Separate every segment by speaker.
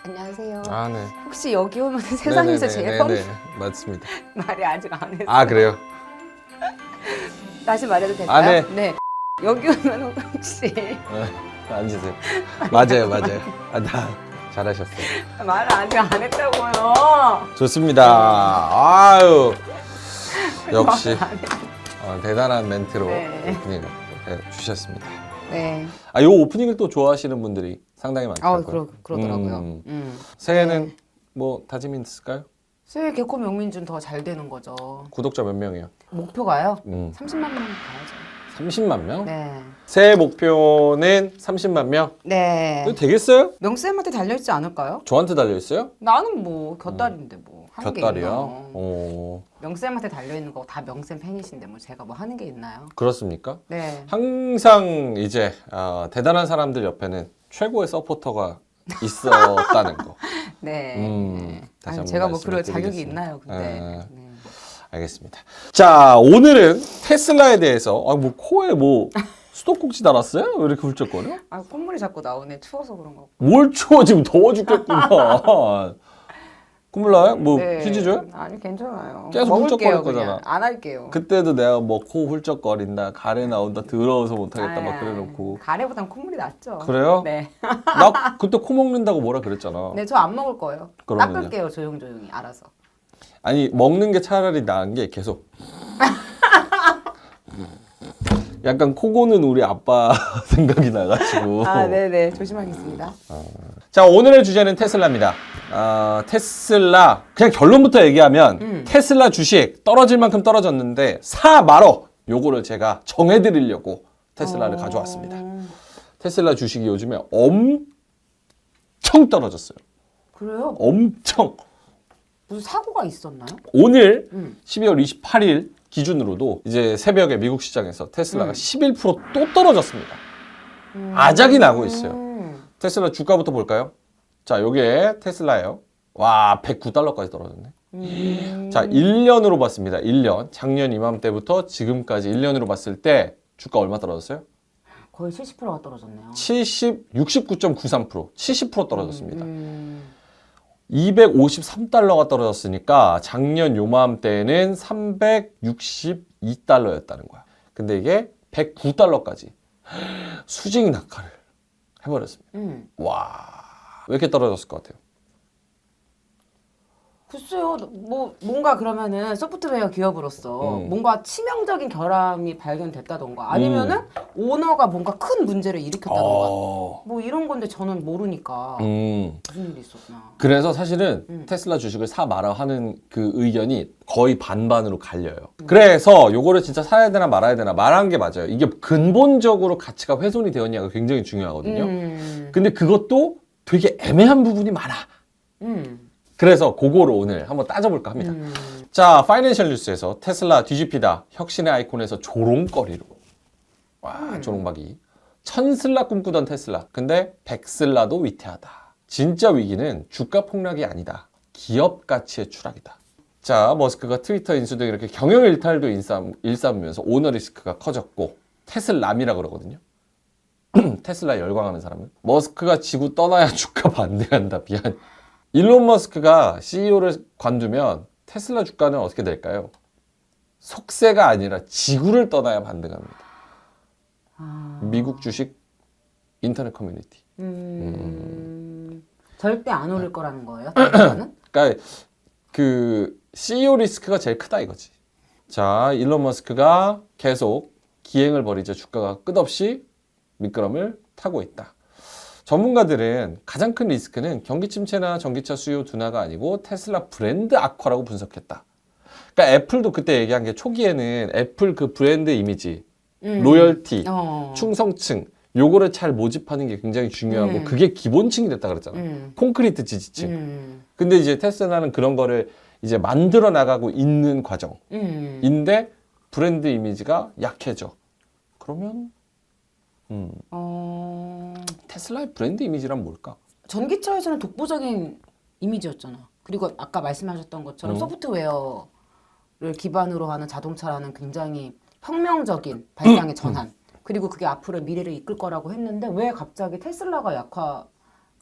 Speaker 1: 안녕하세요.
Speaker 2: 아, 네.
Speaker 1: 혹시 여기 오면 세상에서 제일 뻔
Speaker 2: 맞습니다.
Speaker 1: 말이 아직 안 했어요.
Speaker 2: 아, 그래요?
Speaker 1: 다시 말해도 될까요?
Speaker 2: 아, 네.
Speaker 1: 네. 여기 오면 혹시
Speaker 2: 앉으세요. 맞아요, 맞아요. 아, 나 잘하셨어요.
Speaker 1: 말을 아직 안 했다고요.
Speaker 2: 좋습니다. 아유, 역시
Speaker 1: 말을 안 했-
Speaker 2: 대단한 멘트로
Speaker 1: 네.
Speaker 2: 오프닝을 주셨습니다.
Speaker 1: 네.
Speaker 2: 아, 요 오프닝을 또 좋아하시는 분들이 상당히 많더라고요.
Speaker 1: 그러더라고요.
Speaker 2: 새해는
Speaker 1: 네.
Speaker 2: 뭐 다짐이 있을까요?
Speaker 1: 새해 개코 명민준 더 잘 되는 거죠.
Speaker 2: 구독자 몇 명이요?
Speaker 1: 목표가요? 30만 명 가야죠.
Speaker 2: 30만 명?
Speaker 1: 네.
Speaker 2: 새해 목표는 30만 명?
Speaker 1: 네.
Speaker 2: 이거 되겠어요?
Speaker 1: 명쌤한테 달려있지 않을까요?
Speaker 2: 저한테 달려있어요?
Speaker 1: 나는 뭐 곁다리인데 뭐 하는 게
Speaker 2: 곁다리요?
Speaker 1: 있나. 명쌤한테 달려있는 거 다 명쌤 팬이신데 뭐 제가 뭐 하는 게 있나요?
Speaker 2: 그렇습니까?
Speaker 1: 네.
Speaker 2: 항상 이제 대단한 사람들 옆에는 최고의 서포터가 있었다는 거.
Speaker 1: 네.
Speaker 2: 다시 한번
Speaker 1: 제가 뭐 그럴
Speaker 2: 말씀을
Speaker 1: 자격이
Speaker 2: 드리겠습니다.
Speaker 1: 있나요, 근데. 네.
Speaker 2: 알겠습니다. 자, 오늘은 테슬라에 대해서 뭐 코에 뭐 수도꼭지 달았어요? 왜 이렇게 훌쩍거려?
Speaker 1: 아, 콧물이 자꾸 나오네. 추워서 그런 거.
Speaker 2: 뭘 추워 지금 더워 죽겠구나. 콧물 나요? 뭐
Speaker 1: 네.
Speaker 2: 휴지 줘요?
Speaker 1: 아니, 괜찮아요.
Speaker 2: 계속
Speaker 1: 먹을게요,
Speaker 2: 훌쩍거릴
Speaker 1: 그냥.
Speaker 2: 거잖아.
Speaker 1: 안 할게요.
Speaker 2: 그때도 내가 뭐 코 훌쩍거린다, 가래 나온다, 더러워서 못하겠다 막 그래놓고.
Speaker 1: 가래보단 콧물이 낫죠.
Speaker 2: 그래요?
Speaker 1: 네.
Speaker 2: 나 그때 코 먹는다고 뭐라 그랬잖아.
Speaker 1: 네, 저 안 먹을 거예요.
Speaker 2: 그러면요?
Speaker 1: 닦을게요, 조용조용히. 알아서.
Speaker 2: 아니 먹는 게 차라리 나은 게 계속 약간 코 고는 우리 아빠 생각이 나가지고.
Speaker 1: 아, 네네. 조심하겠습니다.
Speaker 2: 자, 오늘의 주제는 테슬라입니다. 테슬라 그냥 결론부터 얘기하면 테슬라 주식 떨어질 만큼 떨어졌는데 사 말어 요거를 제가 정해드리려고 테슬라를 가져왔습니다. 테슬라 주식이 요즘에 엄청 떨어졌어요.
Speaker 1: 그래요?
Speaker 2: 엄청.
Speaker 1: 무슨 사고가 있었나요?
Speaker 2: 오늘 12월 28일 기준으로도 이제 새벽에 미국 시장에서 테슬라가 11%또 떨어졌습니다. 아작이 나고 있어요. 테슬라 주가부터 볼까요? 자, 요게 테슬라예요. 와, 109달러까지 떨어졌네. 자, 1년으로 봤습니다. 1년. 작년 이맘때부터 지금까지 1년으로 봤을 때 주가 얼마 떨어졌어요?
Speaker 1: 거의 70%가 떨어졌네요.
Speaker 2: 69.93%, 70% 떨어졌습니다. 253달러가 떨어졌으니까 작년 요맘때는 362달러였다는 거야. 근데 이게 109달러까지 수직 낙하를 해버렸습니다. 와, 왜 이렇게 떨어졌을 것 같아요?
Speaker 1: 글쎄요, 뭐 뭔가 그러면은 소프트웨어 기업으로서 뭔가 치명적인 결함이 발견됐다던가 아니면은 오너가 뭔가 큰 문제를 일으켰다던가 뭐 이런 건데 저는 모르니까 무슨 일이 있었나.
Speaker 2: 그래서 사실은 테슬라 주식을 사 마라 하는 그 의견이 거의 반반으로 갈려요. 그래서 요거를 진짜 사야 되나 말아야 되나 말한 게 맞아요. 이게 근본적으로 가치가 훼손이 되었냐가 굉장히 중요하거든요. 근데 그것도 되게 애매한 부분이 많아. 그래서 그거를 오늘 한번 따져볼까 합니다. 자, 파이낸셜 뉴스에서 테슬라 뒤집히다 혁신의 아이콘에서 조롱거리로. 와, 조롱박이. 천슬라 꿈꾸던 테슬라. 근데 백슬라도 위태하다. 진짜 위기는 주가 폭락이 아니다. 기업 가치의 추락이다. 자, 머스크가 트위터 인수 등 이렇게 경영 일탈도 일삼으면서 오너 리스크가 커졌고 테슬람이라 그러거든요. 테슬라 열광하는 사람은. 머스크가 지구 떠나야 주가 반대한다. 미안. 일론 머스크가 CEO를 관두면 테슬라 주가는 어떻게 될까요? 속세가 아니라 지구를 떠나야 반등합니다. 미국 주식 인터넷 커뮤니티.
Speaker 1: 절대 안 오를 거라는 거예요? 테슬라는?
Speaker 2: 그러니까 그 CEO 리스크가 제일 크다 이거지. 자, 일론 머스크가 계속 기행을 벌이자 주가가 끝없이 미끄럼을 타고 있다. 전문가들은 가장 큰 리스크는 경기 침체나 전기차 수요 둔화가 아니고 테슬라 브랜드 악화라고 분석했다. 그러니까 애플도 그때 얘기한 게 초기에는 애플 그 브랜드 이미지, 로열티, 충성층 요거를 잘 모집하는 게 굉장히 중요하고 그게 기본층이 됐다 그랬잖아. 콘크리트 지지층. 근데 이제 테슬라는 그런 거를 이제 만들어 나가고 있는 과정인데 브랜드 이미지가 약해져. 그러면 테슬라의 브랜드 이미지란 뭘까?
Speaker 1: 전기차에서는 독보적인 이미지였잖아. 그리고 아까 말씀하셨던 것처럼 소프트웨어를 기반으로 하는 자동차라는 굉장히 혁명적인 발상의 전환. 그리고 그게 앞으로 미래를 이끌 거라고 했는데 왜 갑자기 테슬라가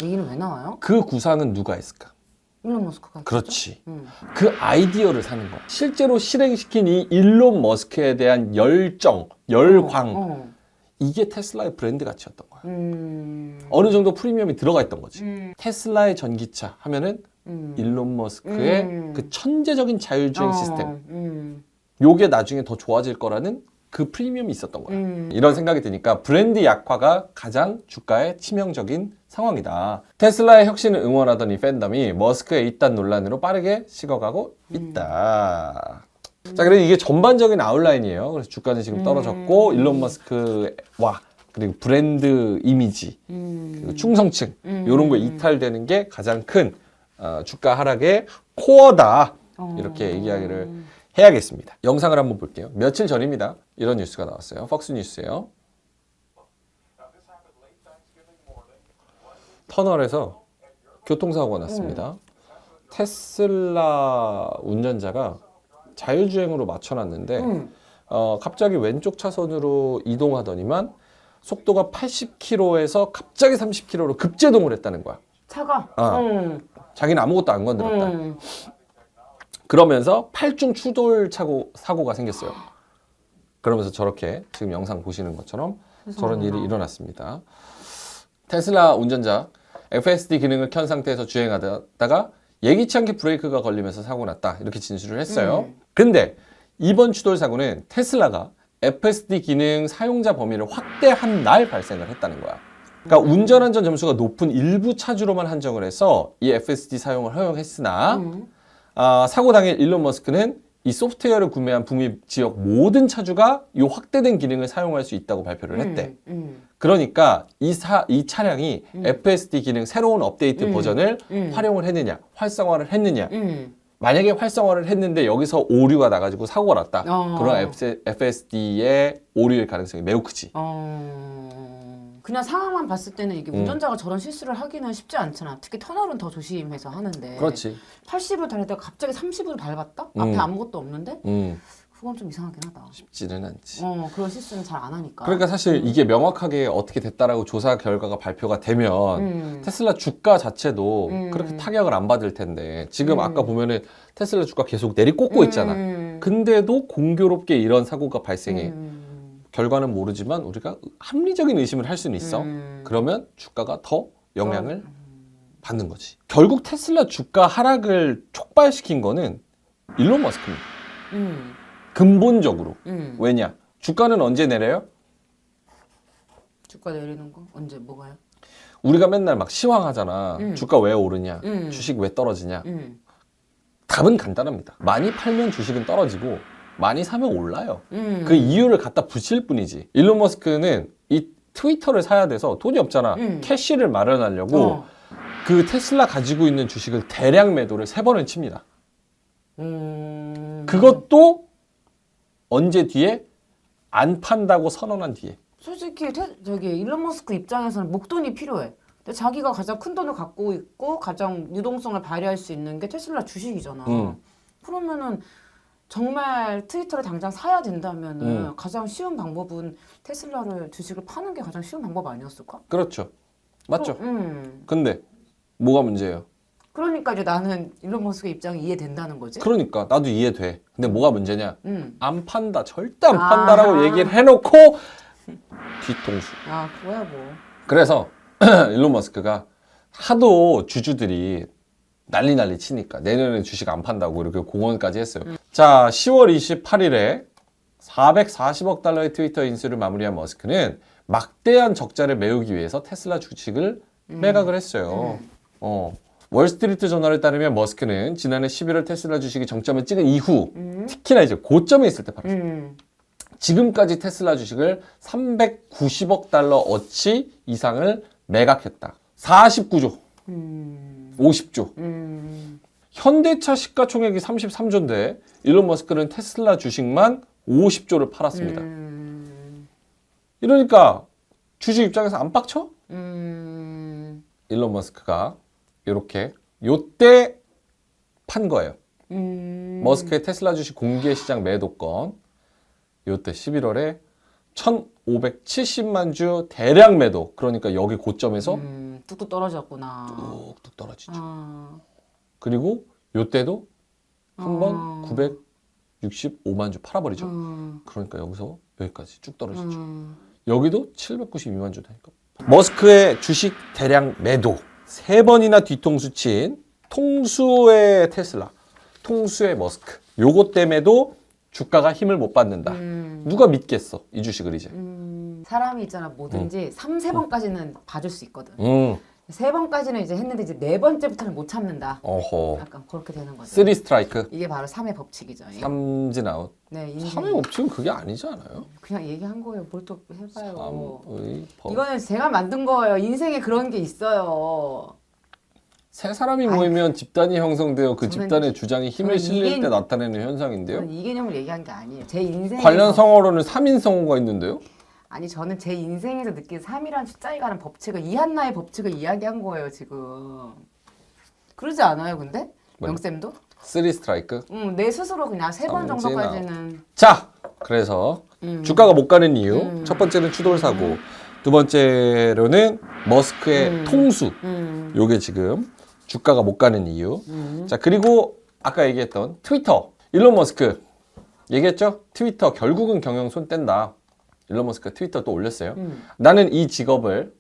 Speaker 1: 얘기는 왜 나와요?
Speaker 2: 그 구상은 누가 했을까?
Speaker 1: 일론 머스크가.
Speaker 2: 그렇지. 그 아이디어를 사는 거야. 실제로 실행시킨 이 일론 머스크에 대한 열정, 열광. 이게 테슬라의 브랜드 가치였던 거야. 어느 정도 프리미엄이 들어가 있던 거지. 테슬라의 전기차 하면은 일론 머스크의 그 천재적인 자율주행 시스템. 요게 나중에 더 좋아질 거라는 그 프리미엄이 있었던 거야. 이런 생각이 드니까 브랜드 약화가 가장 주가에 치명적인 상황이다. 테슬라의 혁신을 응원하던 이 팬덤이 머스크의 이딴 논란으로 빠르게 식어가고 있다. 자, 그래서 이게 전반적인 아웃라인이에요. 그래서 주가는 지금 떨어졌고 일론 머스크와 그리고 브랜드 이미지, 그리고 충성층 이런 거 이탈되는 게 가장 큰 주가 하락의 코어다. 이렇게 이야기를 해야겠습니다. 영상을 한번 볼게요. 며칠 전입니다. 이런 뉴스가 나왔어요. 퍽스 뉴스예요. 터널에서 교통사고가 났습니다. 테슬라 운전자가 자율주행으로 맞춰놨는데 갑자기 왼쪽 차선으로 이동하더니만 속도가 80km에서 갑자기 30km로 급제동을 했다는 거야.
Speaker 1: 차가.
Speaker 2: 자기는 아무것도 안 건드렸다. 그러면서 8중 추돌 사고가 생겼어요. 그러면서 저렇게 지금 영상 보시는 것처럼 저런 일이 일어났습니다. 테슬라 운전자 FSD 기능을 켠 상태에서 주행하다가 예기치 않게 브레이크가 걸리면서 사고 났다. 이렇게 진술을 했어요. 근데 이번 추돌 사고는 테슬라가 FSD 기능 사용자 범위를 확대한 날 발생을 했다는 거야. 그러니까 운전안전 점수가 높은 일부 차주로만 한정을 해서 이 FSD 사용을 허용했으나 사고 당일 일론 머스크는 이 소프트웨어를 구매한 북미 지역 모든 차주가 이 확대된 기능을 사용할 수 있다고 발표를 했대. 그러니까 이 차량이 FSD 기능 새로운 업데이트 버전을 활용을 했느냐, 활성화를 했느냐. 만약에 활성화를 했는데 여기서 오류가 나가지고 사고가 났다. 그런 FSD의 오류일 가능성이 매우 크지.
Speaker 1: 그냥 상황만 봤을 때는 이게 운전자가 저런 실수를 하기는 쉽지 않잖아. 특히 터널은 더 조심해서 하는데.
Speaker 2: 그렇지.
Speaker 1: 80을 달리다가 갑자기 30을 밟았다? 앞에 아무것도 없는데? 그건 좀 이상하긴 하다.
Speaker 2: 쉽지는 않지.
Speaker 1: 그런 실수는 잘 안 하니까.
Speaker 2: 그러니까 사실 이게 명확하게 어떻게 됐다라고 조사 결과가 발표가 되면 테슬라 주가 자체도 그렇게 타격을 안 받을 텐데 지금 아까 보면은 테슬라 주가 계속 내리꽂고 있잖아. 근데도 공교롭게 이런 사고가 발생해. 결과는 모르지만 우리가 합리적인 의심을 할 수는 있어. 그러면 주가가 더 영향을 받는 거지. 결국 테슬라 주가 하락을 촉발시킨 거는 일론 머스크입니다. 근본적으로. 왜냐? 주가는 언제 내려요?
Speaker 1: 주가 내리는 거? 언제 뭐가요?
Speaker 2: 우리가 맨날 막 시황하잖아. 주가 왜 오르냐? 주식 왜 떨어지냐? 답은 간단합니다. 많이 팔면 주식은 떨어지고 많이 사면 올라요. 그 이유를 갖다 붙일 뿐이지. 일론 머스크는 이 트위터를 사야 돼서 돈이 없잖아. 캐시를 마련하려고 그 테슬라 가지고 있는 주식을 대량 매도를 3번을 칩니다. 그것도 언제 뒤에? 안 판다고 선언한 뒤에.
Speaker 1: 솔직히 저기 일론 머스크 입장에서는 목돈이 필요해. 근데 자기가 가장 큰 돈을 갖고 있고 가장 유동성을 발휘할 수 있는 게 테슬라 주식이잖아. 그러면은 정말 트위터를 당장 사야 된다면은 가장 쉬운 방법은 테슬라를 주식을 파는 게 가장 쉬운 방법 아니었을까?
Speaker 2: 그렇죠. 맞죠. 근데 뭐가 문제예요?
Speaker 1: 그러니까 이제 나는 일론 머스크 입장이 이해된다는 거지.
Speaker 2: 그러니까 나도 이해돼. 근데 뭐가 문제냐? 안 판다, 절대 안 판다라고 얘기를 해놓고 뒤통수.
Speaker 1: 아, 그거야 뭐.
Speaker 2: 그래서 일론 머스크가 하도 주주들이 난리 치니까 내년에 주식 안 판다고 이렇게 공언까지 했어요. 자, 10월 28일에 440억 달러의 트위터 인수를 마무리한 머스크는 막대한 적자를 메우기 위해서 테슬라 주식을 매각을 했어요. 월스트리트 저널에 따르면 머스크는 지난해 11월 테슬라 주식이 정점을 찍은 이후 특히나 이제 고점에 있을 때 팔았어요. 지금까지 테슬라 주식을 390억 달러 어치 이상을 매각했다. 49조, 50조. 현대차 시가총액이 33조인데 일론 머스크는 테슬라 주식만 50조를 팔았습니다. 이러니까 주식 입장에서 안 빡쳐? 일론 머스크가 이렇게 요때 판 거예요. 머스크의 테슬라 주식 공개 시장 매도권 요때 11월에 1570만 주 대량 매도. 그러니까 여기 고점에서
Speaker 1: 뚝뚝 떨어졌구나.
Speaker 2: 뚝뚝 떨어지죠. 그리고 요때도 한 번 965만 주 팔아버리죠. 그러니까 여기서 여기까지 쭉 떨어지죠. 여기도 792만 주 되니까. 머스크의 주식 대량 매도. 3번이나 뒤통수 친 통수의 테슬라, 통수의 머스크. 요것 때문에도 주가가 힘을 못 받는다. 누가 믿겠어, 이 주식을 이제.
Speaker 1: 사람이 있잖아, 뭐든지 3, 4번까지는 봐줄 수 있거든. 3번까지는 이제 했는데 이제 4번째부터는 못 참는다.
Speaker 2: 어허.
Speaker 1: 약간 그렇게 되는 거죠.
Speaker 2: 3 스트라이크.
Speaker 1: 이게 바로 3의 법칙이죠.
Speaker 2: 삼진 아웃.
Speaker 1: 네, 인생.
Speaker 2: 3의 법칙은 그게 아니지 않아요?
Speaker 1: 그냥 얘기한 거예요. 뭘 또 해봐요.
Speaker 2: 3의 법.
Speaker 1: 이거는 제가 만든 거예요. 인생에 그런 게 있어요.
Speaker 2: 세 사람이 모이면 집단이 형성되어 그
Speaker 1: 저는
Speaker 2: 집단의 주장이 힘을
Speaker 1: 저는
Speaker 2: 실릴 때 나타내는 현상인데요.
Speaker 1: 저는 이 개념을 얘기한 게 아니에요. 제 인생에서
Speaker 2: 관련 성어로는 3인 성어가 있는데요.
Speaker 1: 아니 저는 제 인생에서 느낀 3이라는 숫자에 관한 법칙을 이한나의 법칙을 이야기한 거예요 지금. 그러지 않아요 근데?
Speaker 2: 뭐요?
Speaker 1: 영쌤도?
Speaker 2: 3 스트라이크.
Speaker 1: 내 스스로 그냥 3번 정도까지는.
Speaker 2: 자, 그래서 주가가 못 가는 이유. 첫 번째는 추돌 사고. 두 번째로는 머스크의 통수. 요게 지금 주가가 못 가는 이유. 자, 그리고 아까 얘기했던 트위터. 일론 머스크. 얘기했죠? 트위터 결국은 경영 손 뗀다. 일론 머스크가 트위터 또 올렸어요. 나는 이 직업을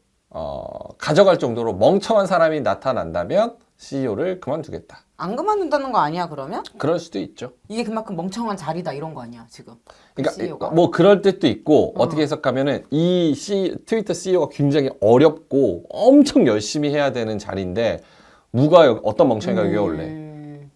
Speaker 2: 가져갈 정도로 멍청한 사람이 나타난다면 CEO를 그만두겠다.
Speaker 1: 안 그만둔다는 거 아니야 그러면?
Speaker 2: 그럴 수도 있죠.
Speaker 1: 이게 그만큼 멍청한 자리다 이런 거 아니야 지금?
Speaker 2: 그러니까
Speaker 1: CEO가?
Speaker 2: 뭐 그럴 뜻도 있고 어떻게 해석하면은 이 트위터 CEO가 굉장히 어렵고 엄청 열심히 해야 되는 자리인데 누가 어떤 멍청이가 여기 올래?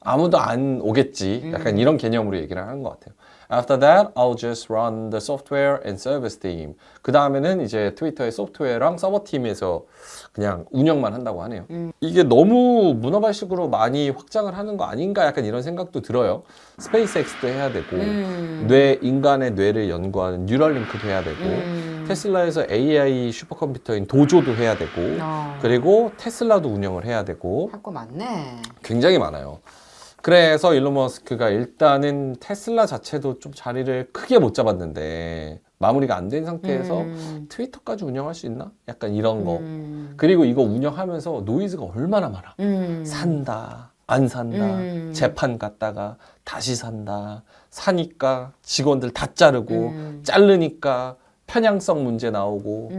Speaker 2: 아무도 안 오겠지. 약간 이런 개념으로 얘기를 하는 것 같아요. After that, I'll just run the software and service team. 그 다음에는 이제 트위터의 소프트웨어랑 서버 팀에서 그냥 운영만 한다고 하네요. 이게 너무 문어발식으로 많이 확장을 하는 거 아닌가 약간 이런 생각도 들어요. 스페이스X도 해야 되고 인간의 뇌를 연구하는 뉴럴링크도 해야 되고 테슬라에서 AI 슈퍼컴퓨터인 도조도 해야 되고 그리고 테슬라도 운영을 해야 되고
Speaker 1: 할 거 많네.
Speaker 2: 굉장히 많아요. 그래서 일론 머스크가 일단은 테슬라 자체도 좀 자리를 크게 못 잡았는데 마무리가 안 된 상태에서 트위터까지 운영할 수 있나? 약간 이런 거. 그리고 이거 운영하면서 노이즈가 얼마나 많아. 산다, 안 산다, 재판 갔다가 다시 산다, 사니까 직원들 다 자르고 자르니까 편향성 문제 나오고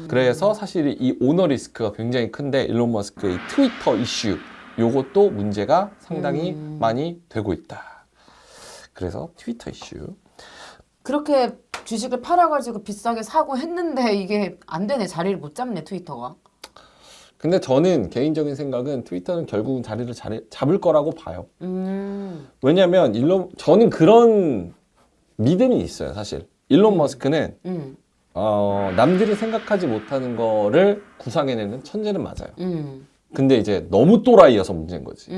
Speaker 2: 그래서 사실 이 오너 리스크가 굉장히 큰데 일론 머스크의 트위터 이슈 요것도 문제가 상당히 많이 되고 있다. 그래서 트위터 이슈.
Speaker 1: 그렇게 주식을 팔아가지고 비싸게 사고 했는데 이게 안 되네. 자리를 못 잡네 트위터가.
Speaker 2: 근데 저는 개인적인 생각은 트위터는 결국은 자리를 잡을 거라고 봐요. 왜냐면 저는 그런 믿음이 있어요, 사실. 일론 머스크는 남들이 생각하지 못하는 거를 구상해내는 천재는 맞아요. 근데 이제 너무 또라이여서 문제인 거지.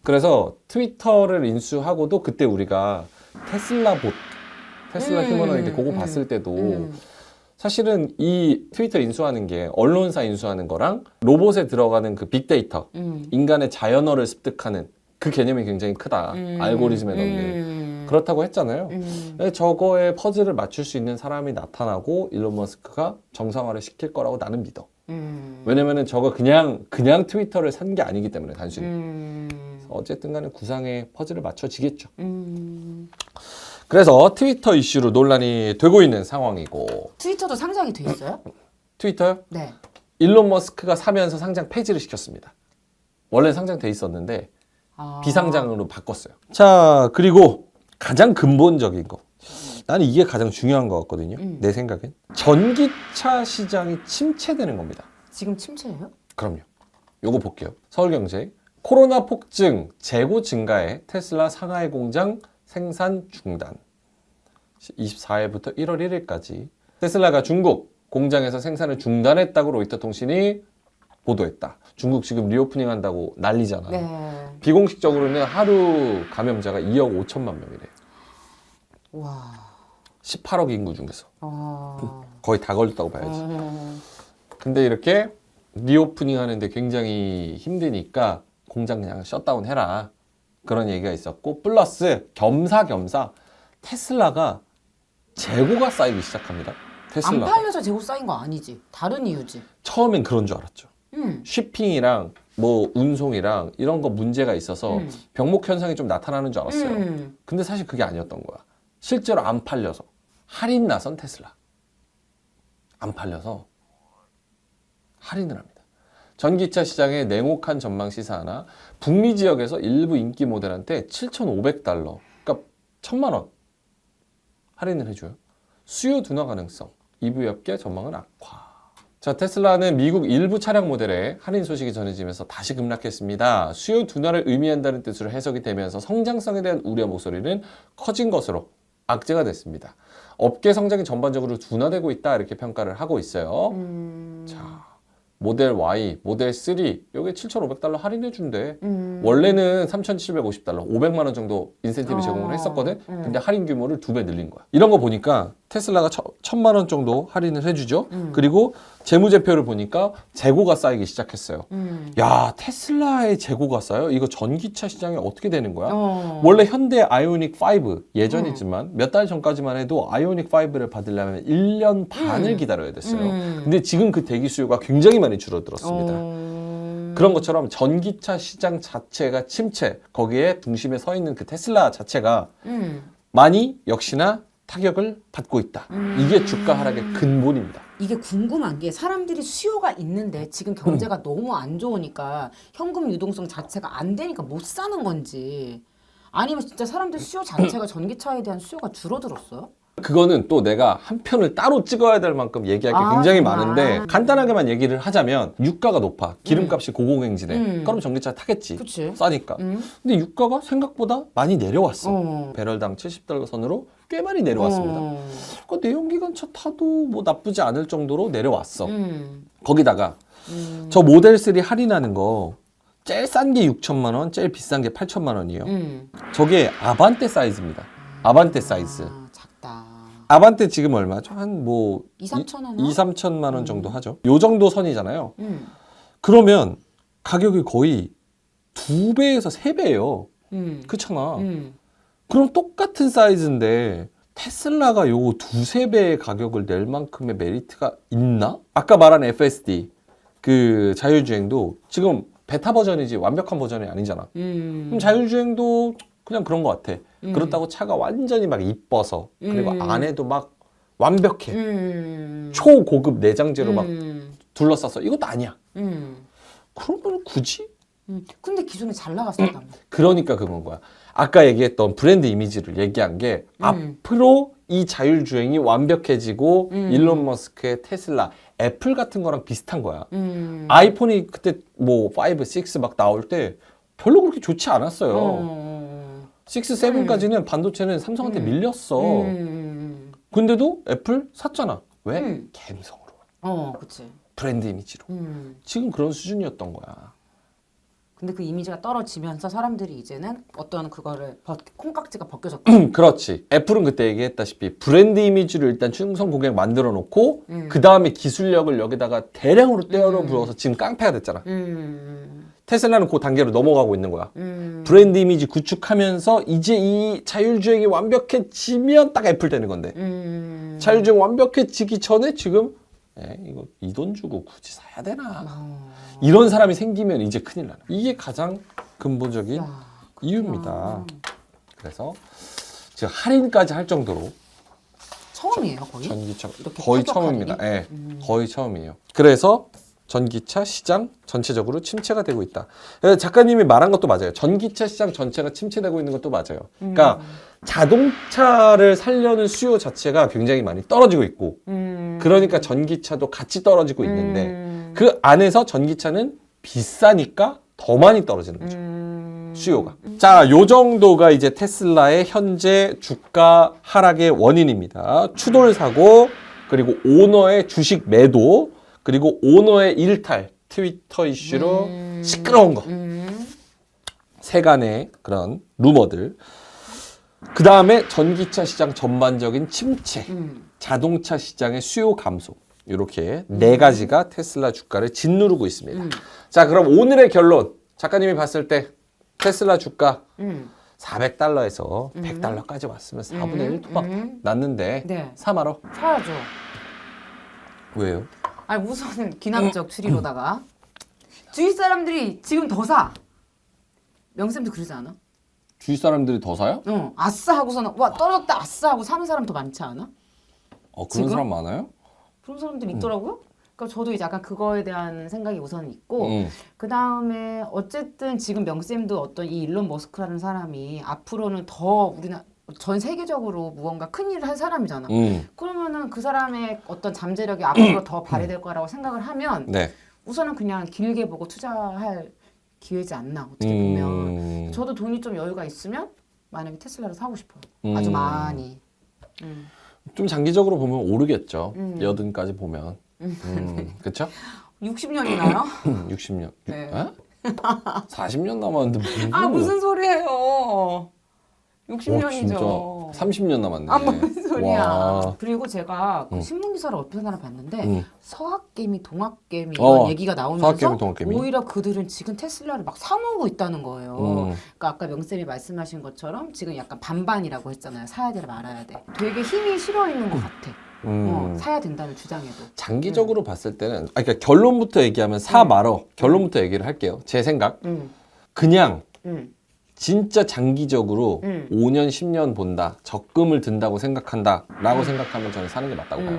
Speaker 2: 그래서 트위터를 인수하고도 그때 우리가 테슬라 휴머노이드 그거 봤을 때도 사실은 이 트위터 인수하는 게 언론사 인수하는 거랑 로봇에 들어가는 그 빅데이터, 인간의 자연어를 습득하는 그 개념이 굉장히 크다. 알고리즘에 넣는. 그렇다고 했잖아요. 저거에 퍼즐을 맞출 수 있는 사람이 나타나고 일론 머스크가 정상화를 시킬 거라고 나는 믿어. 왜냐면은 저거 그냥 트위터를 산 게 아니기 때문에 단순히. 어쨌든 간에 구상의 퍼즐을 맞춰지겠죠. 그래서 트위터 이슈로 논란이 되고 있는 상황이고.
Speaker 1: 트위터도 상장이 돼 있어요?
Speaker 2: 트위터요?
Speaker 1: 네.
Speaker 2: 일론 머스크가 사면서 상장 폐지를 시켰습니다. 원래 상장돼 있었는데 비상장으로 바꿨어요. 자, 그리고 가장 근본적인 거. 나는 이게 가장 중요한 것 같거든요. 내 생각엔. 전기차 시장이 침체되는 겁니다.
Speaker 1: 지금 침체예요? 그럼요.
Speaker 2: 요거 볼게요. 서울경제. 코로나 폭증, 재고 증가에 테슬라 상하이 공장 생산 중단. 24일부터 1월 1일까지 테슬라가 중국 공장에서 생산을 중단했다고 로이터 통신이 보도했다. 중국 지금 리오프닝 한다고 난리잖아.
Speaker 1: 네.
Speaker 2: 비공식적으로는 하루 감염자가 2억 5천만 명이래.
Speaker 1: 와.
Speaker 2: 18억 인구 중에서. 거의 다 걸렸다고 봐야지. 근데 이렇게 리오프닝 하는데 굉장히 힘드니까 공장 그냥 셧다운 해라. 그런 얘기가 있었고 플러스 겸사겸사 테슬라가 재고가 쌓이기 시작합니다.
Speaker 1: 안
Speaker 2: 테슬라.
Speaker 1: 팔려서 재고 쌓인 거 아니지. 다른 이유지.
Speaker 2: 처음엔 그런 줄 알았죠. 쉬핑이랑 뭐 운송이랑 이런 거 문제가 있어서 병목 현상이 좀 나타나는 줄 알았어요. 근데 사실 그게 아니었던 거야. 실제로 안 팔려서 할인 나선 테슬라. 안 팔려서 할인을 합니다. 전기차 시장의 냉혹한 전망 시사하나 북미 지역에서 일부 인기 모델한테 7,500달러, 그러니까 1,000만 원 할인을 해줘요. 수요 둔화 가능성, EV 업계 전망은 악화. 자, 테슬라는 미국 일부 차량 모델에 할인 소식이 전해지면서 다시 급락했습니다. 수요 둔화를 의미한다는 뜻으로 해석이 되면서 성장성에 대한 우려 목소리는 커진 것으로 악재가 됐습니다. 업계 성장이 전반적으로 둔화되고 있다 이렇게 평가를 하고 있어요. 자, 모델 Y, 모델 3 여기 7,500달러 할인해 준대. 원래는 3,750달러, 500만 원 정도 인센티브 제공을 했었거든. 근데 할인 규모를 2배 늘린 거야. 이런 거 보니까 테슬라가 1,000만 원 정도 할인을 해주죠. 그리고 재무제표를 보니까 재고가 쌓이기 시작했어요. 야, 테슬라의 재고가 쌓여? 이거 전기차 시장이 어떻게 되는 거야? 원래 현대 아이오닉 5 예전이지만 몇 달 전까지만 해도 아이오닉 5를 받으려면 1년 반을 기다려야 됐어요. 근데 지금 그 대기 수요가 굉장히 많이 줄어들었습니다. 그런 것처럼 전기차 시장 자체가 침체, 거기에 중심에 서 있는 그 테슬라 자체가 많이 역시나 타격을 받고 있다. 이게 주가 하락의 근본입니다.
Speaker 1: 이게 궁금한 게 사람들이 수요가 있는데 지금 경제가 너무 안 좋으니까 현금 유동성 자체가 안 되니까 못 사는 건지 아니면 진짜 사람들 수요 자체가 전기차에 대한 수요가 줄어들었어요?
Speaker 2: 그거는 또 내가 한 편을 따로 찍어야 될 만큼 얘기할 게 굉장히
Speaker 1: 정말?
Speaker 2: 많은데 간단하게만 얘기를 하자면 유가가 높아. 기름값이 고공행진해. 그럼 전기차 타겠지.
Speaker 1: 그치.
Speaker 2: 싸니까. 근데 유가가 생각보다 많이 내려왔어. 배럴당 70달러 선으로 꽤 많이 내려왔습니다. 그 내연기관차 타도 뭐 나쁘지 않을 정도로 내려왔어. 거기다가 저 모델 3 할인하는 거 제일 싼 게 6천만 원, 제일 비싼 게 8천만 원이에요. 저게 아반떼 사이즈입니다. 아반떼 사이즈.
Speaker 1: 작다.
Speaker 2: 아반떼 지금 얼마죠? 한 뭐
Speaker 1: 2, 3천 원?
Speaker 2: 2, 3천만 원 정도 하죠. 요 정도 선이잖아요. 그러면 가격이 거의 2배에서 3배예요. 그렇잖아. 그럼 똑같은 사이즈인데 테슬라가 요거 2~3배의 가격을 낼 만큼의 메리트가 있나? 아까 말한 FSD 그 자율주행도 지금 베타 버전이지 완벽한 버전이 아니잖아. 그럼 자율주행도 그냥 그런 것 같아. 그렇다고 차가 완전히 막 이뻐서 그리고 안에도 막 완벽해. 초고급 내장재로 막 둘러싸서 이것도 아니야. 그러면 굳이?
Speaker 1: 근데 기존에 잘 나갔었다며.
Speaker 2: 그러니까 그건 거야. 아까 얘기했던 브랜드 이미지를 얘기한 게 앞으로 이 자율주행이 완벽해지고 일론 머스크의 테슬라, 애플 같은 거랑 비슷한 거야. 아이폰이 그때 뭐 5, 6 막 나올 때 별로 그렇게 좋지 않았어요. 6, 7까지는 반도체는 삼성한테 밀렸어. 근데도 애플 샀잖아. 왜? 감성으로.
Speaker 1: 그치.
Speaker 2: 브랜드 이미지로. 지금 그런 수준이었던 거야.
Speaker 1: 근데 그 이미지가 떨어지면서 사람들이 이제는 어떤 그거를 콩깍지가 벗겨졌다.
Speaker 2: 그렇지. 애플은 그때 얘기했다시피 브랜드 이미지를 일단 충성 고객 만들어 놓고 그 다음에 기술력을 여기다가 대량으로 떼어넣어 부어서 지금 깡패가 됐잖아. 테슬라는 그 단계로 넘어가고 있는 거야. 브랜드 이미지 구축하면서 이제 이 자율주행이 완벽해지면 딱 애플 되는 건데 자율주행 완벽해지기 전에 지금 이거 이 돈 주고 굳이 사야 되나? 이런 사람이 생기면 이제 큰일 나는. 이게 가장 근본적인 이유입니다. 그래서 지금 할인까지 할 정도로
Speaker 1: 처음이에요, 거의?
Speaker 2: 전기차
Speaker 1: 이렇게
Speaker 2: 거의
Speaker 1: 타격하는
Speaker 2: 처음입니다. 예, 거의 처음이에요. 그래서 전기차 시장 전체적으로 침체가 되고 있다. 작가님이 말한 것도 맞아요. 전기차 시장 전체가 침체되고 있는 것도 맞아요. 그러니까 자동차를 살려는 수요 자체가 굉장히 많이 떨어지고 있고 그러니까 전기차도 같이 떨어지고 있는데 그 안에서 전기차는 비싸니까 더 많이 떨어지는 거죠. 수요가. 자, 요 정도가 이제 테슬라의 현재 주가 하락의 원인입니다. 추돌 사고, 그리고 오너의 주식 매도, 그리고 오너의 일탈, 트위터 이슈로 시끄러운 거. 세간의 그런 루머들. 그 다음에 전기차 시장 전반적인 침체, 자동차 시장의 수요 감소. 이렇게 네 가지가 테슬라 주가를 짓누르고 있습니다. 자, 그럼 오늘의 결론. 작가님이 봤을 때 테슬라 주가 $400에서 $100까지 왔으면 4분의 1토막 났는데
Speaker 1: 네.
Speaker 2: 사 말어.
Speaker 1: 사야죠.
Speaker 2: 왜요?
Speaker 1: 아니 우선은 기납적 추리로다가 주위 사람들이 지금 더 사. 명쌤도 그러지 않아?
Speaker 2: 주위 사람들이 더 사요?
Speaker 1: 아싸 하고서는 와 떨어졌다 아싸 하고 사는 사람 더 많지 않아?
Speaker 2: 그런
Speaker 1: 지금?
Speaker 2: 사람 많아요?
Speaker 1: 그런 사람들이 있더라고요. 그러니까 저도 이제 약간 그거에 대한 생각이 우선 있고 그 다음에 어쨌든 지금 명쌤도 어떤 이 일론 머스크라는 사람이 앞으로는 더 우리나라 전 세계적으로 무언가 큰 일을 할 사람이잖아. 그러면은 그 사람의 어떤 잠재력이 앞으로 더 발휘될 거라고 생각을 하면
Speaker 2: 네.
Speaker 1: 우선은 그냥 길게 보고 투자할 기회지 않나 어떻게 보면. 저도 돈이 좀 여유가 있으면 만약에 테슬라를 사고 싶어요. 아주 많이.
Speaker 2: 좀 장기적으로 보면 오르겠죠. 여든까지 보면. 그쵸?
Speaker 1: 60년이나요?
Speaker 2: 60년.
Speaker 1: 네.
Speaker 2: 40년 남았는데 무슨
Speaker 1: 아
Speaker 2: 소리야.
Speaker 1: 무슨 소리예요? 60년이죠.
Speaker 2: 진짜 30년 남았네.
Speaker 1: 아 무슨 소리야.
Speaker 2: 와.
Speaker 1: 그리고 제가 그 신문 기사를 어떤 하나 봤는데 서학개미, 동학개미 이런 얘기가 나오면서
Speaker 2: 서학개미, 동학개미.
Speaker 1: 오히려 그들은 지금 테슬라를 막 사모으고 있다는 거예요. 그러니까 아까 명쌤이 말씀하신 것처럼 지금 약간 반반이라고 했잖아요. 사야 돼 말아야 돼. 되게 힘이 실어 있는 것 같아. 사야 된다는 주장에도.
Speaker 2: 장기적으로 봤을 때는 그러니까 결론부터 얘기하면 사 말어. 결론부터 얘기를 할게요. 제 생각. 그냥 진짜 장기적으로 5년, 10년 본다. 적금을 든다고 생각한다. 라고 생각하면 저는 사는 게 맞다고 봐요.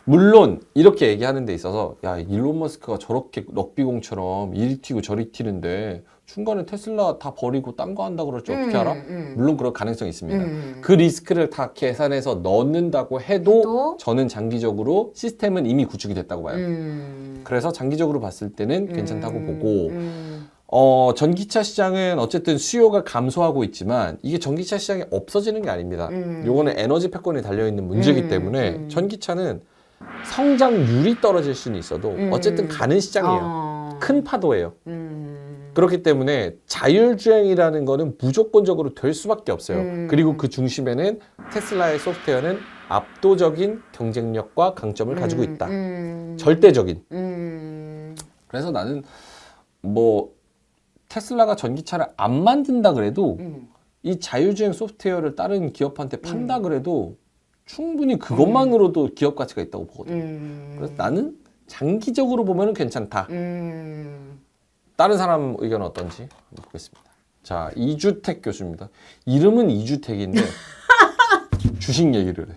Speaker 2: 물론 이렇게 얘기하는 데 있어서 야 일론 머스크가 저렇게 럭비공처럼 이리 튀고 저리 튀는데 중간에 테슬라 다 버리고 딴 거 한다 그럴지 어떻게 알아? 물론 그럴 가능성이 있습니다. 그 리스크를 다 계산해서 넣는다고 해도 저는 장기적으로 시스템은 이미 구축이 됐다고 봐요. 그래서 장기적으로 봤을 때는 괜찮다고 보고 전기차 시장은 어쨌든 수요가 감소하고 있지만 이게 전기차 시장이 없어지는 게 아닙니다. 요거는 에너지 패권이 달려있는 문제이기 때문에 전기차는 성장률이 떨어질 수는 있어도 어쨌든 가는 시장이에요. 큰 파도예요. 그렇기 때문에 자율주행이라는 거는 무조건적으로 될 수밖에 없어요. 그리고 그 중심에는 테슬라의 소프트웨어는 압도적인 경쟁력과 강점을 가지고 있다. 절대적인. 그래서 나는 뭐 테슬라가 전기차를 안 만든다 그래도 이 자율주행 소프트웨어를 다른 기업한테 판다 그래도 충분히 그것만으로도 기업 가치가 있다고 보거든. 그래서 나는 장기적으로 보면 괜찮다. 다른 사람 의견은 어떤지 한번 보겠습니다. 자, 이주택 교수입니다. 이름은 이주택인데 주식 얘기를 해.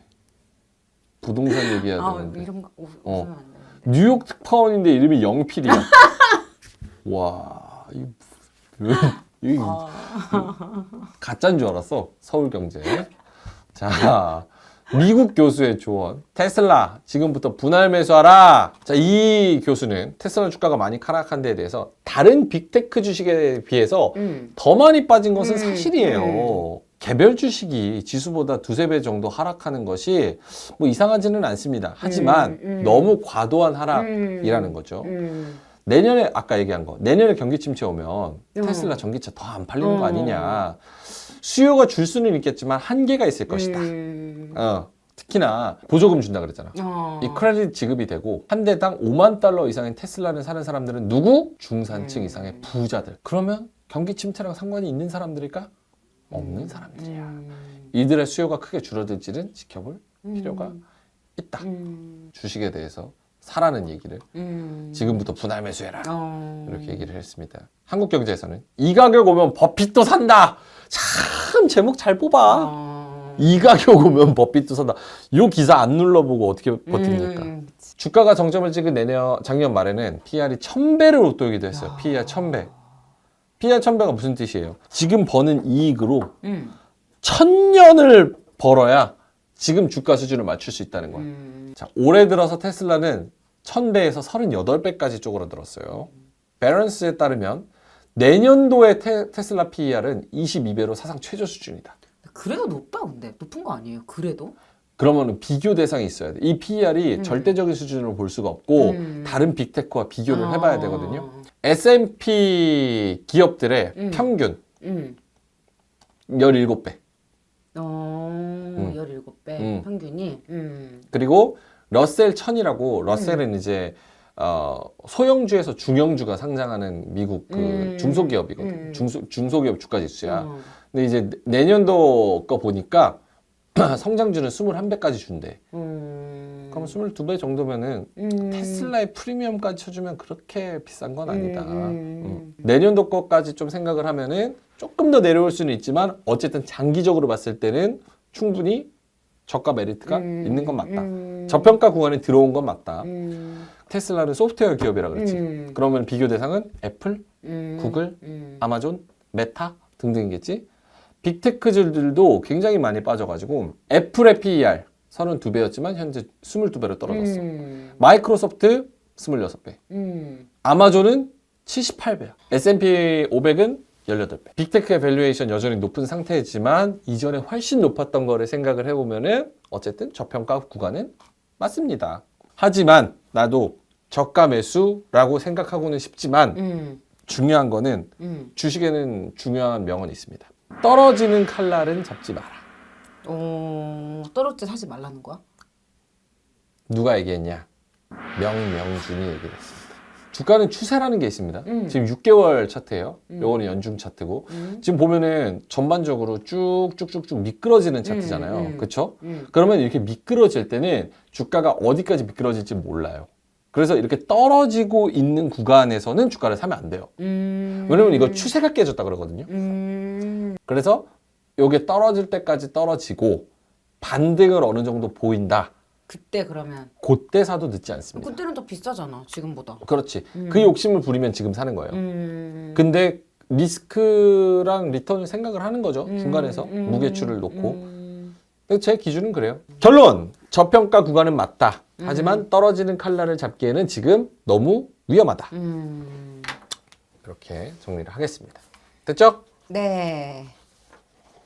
Speaker 2: 부동산 얘기해야 되는데.
Speaker 1: 이런 거 웃으면 안 돼.
Speaker 2: 뉴욕 특파원인데 이름이 영필이야. 와, 이 가짜인 줄 알았어. 서울경제. 자, 미국 교수의 조언. 테슬라 지금부터 분할 매수하라. 자, 이 교수는 테슬라 주가가 많이 하락한 데에 대해서 다른 빅테크 주식에 비해서 더 많이 빠진 것은 사실이에요. 개별 주식이 지수보다 두세 배 정도 하락하는 것이 뭐 이상하지는 않습니다. 하지만 너무 과도한 하락이라는 거죠. 내년에 아까 얘기한 거 내년에 경기 침체 오면 테슬라 전기차 더 안 팔리는 거 아니냐. 수요가 줄 수는 있겠지만 한계가 있을 것이다. 특히나 보조금 준다 그랬잖아. 이 크레딧 지급이 되고 한 대당 $50,000 이상의 테슬라를 사는 사람들은 누구? 중산층 이상의 부자들. 그러면 경기 침체랑 상관이 있는 사람들일까? 없는 사람들이야. 이들의 수요가 크게 줄어들지는 지켜볼 필요가 있다. 주식에 대해서 사라는 얘기를 지금부터 분할 매수해라. 이렇게 얘기를 했습니다. 한국경제에서는 이 가격 오면 버핏도 산다. 참 제목 잘 뽑아. 이 가격 오면 버핏도 산다. 이 기사 안 눌러보고 어떻게 버팁니까? 주가가 정점을 찍은 작년 말에는 PR이 1000배를 웃돌기도 했어요. PER 1000배. PER 1000배가 무슨 뜻이에요? 지금 버는 이익으로 1000년을 벌어야 지금 주가 수준을 맞출 수 있다는 거야. 자, 올해 들어서 테슬라는 1000배에서 38배까지 쪼그라들었어요. 밸런스에 따르면 내년도의 테슬라 PER은 22배로 사상 최저 수준이다.
Speaker 1: 그래도 높다 근데 높은 거 아니에요? 그래도?
Speaker 2: 그러면은 비교 대상이 있어야 돼. 이 PER이 절대적인 수준으로 볼 수가 없고 다른 빅테크와 비교를 해봐야 되거든요. S&P 기업들의 평균 17배.
Speaker 1: 17배 평균이.
Speaker 2: 그리고 러셀 1000이라고 러셀은 이제 소형주에서 중형주가 상장하는 미국 그 중소기업이거든. 중소기업 주가 지수야. 근데 이제 내년도 거 보니까 성장주는 21배까지 준대. 그럼 22배 정도면은 테슬라의 프리미엄까지 쳐주면 그렇게 비싼 건 아니다. 내년도 거까지 좀 생각을 하면은 조금 더 내려올 수는 있지만 어쨌든 장기적으로 봤을 때는 충분히 저가 메리트가 있는 건 맞다. 저평가 구간에 들어온 건 맞다. 테슬라는 소프트웨어 기업이라 그랬지. 그러면 비교 대상은 애플, 구글, 아마존, 메타 등등이겠지. 빅테크들도 굉장히 많이 빠져가지고 애플의 PER 32배였지만 현재 22배로 떨어졌어. 마이크로소프트 26배. 아마존은 78배야. S&P 500은 18배. 빅테크의 밸류에이션 여전히 높은 상태지만 이전에 훨씬 높았던 거를 생각을 해보면은 어쨌든 저평가 구간은 맞습니다. 하지만 나도 저가 매수라고 생각하고는 싶지만 중요한 거는 주식에는 중요한 명언이 있습니다. 떨어지는 칼날은 잡지 마라.
Speaker 1: 떨어질 때 사지 말라는 거야?
Speaker 2: 누가 얘기했냐? 명명준이 얘기를 했습니다. 주가는 추세라는 게 있습니다. 지금 6개월 차트예요. 요거는 연중 차트고 지금 보면은 전반적으로 쭉쭉쭉쭉 미끄러지는 차트잖아요. 그렇죠? 그러면 이렇게 미끄러질 때는 주가가 어디까지 미끄러질지 몰라요. 그래서 이렇게 떨어지고 있는 구간에서는 주가를 사면 안 돼요. 왜냐면 이거 추세가 깨졌다 그러거든요. 그래서 요게 떨어질 때까지 떨어지고 반등을 어느 정도 보인다.
Speaker 1: 그때 그러면
Speaker 2: 그때 사도 늦지 않습니다.
Speaker 1: 그때는 더 비싸잖아 지금보다.
Speaker 2: 그렇지. 그 욕심을 부리면 지금 사는 거예요. 근데 리스크랑 리턴을 생각을 하는 거죠. 중간에서 무게추를 놓고. 제 기준은 그래요. 결론! 저평가 구간은 맞다. 하지만 떨어지는 칼날을 잡기에는 지금 너무 위험하다. 이렇게 정리를 하겠습니다. 됐죠?
Speaker 1: 네.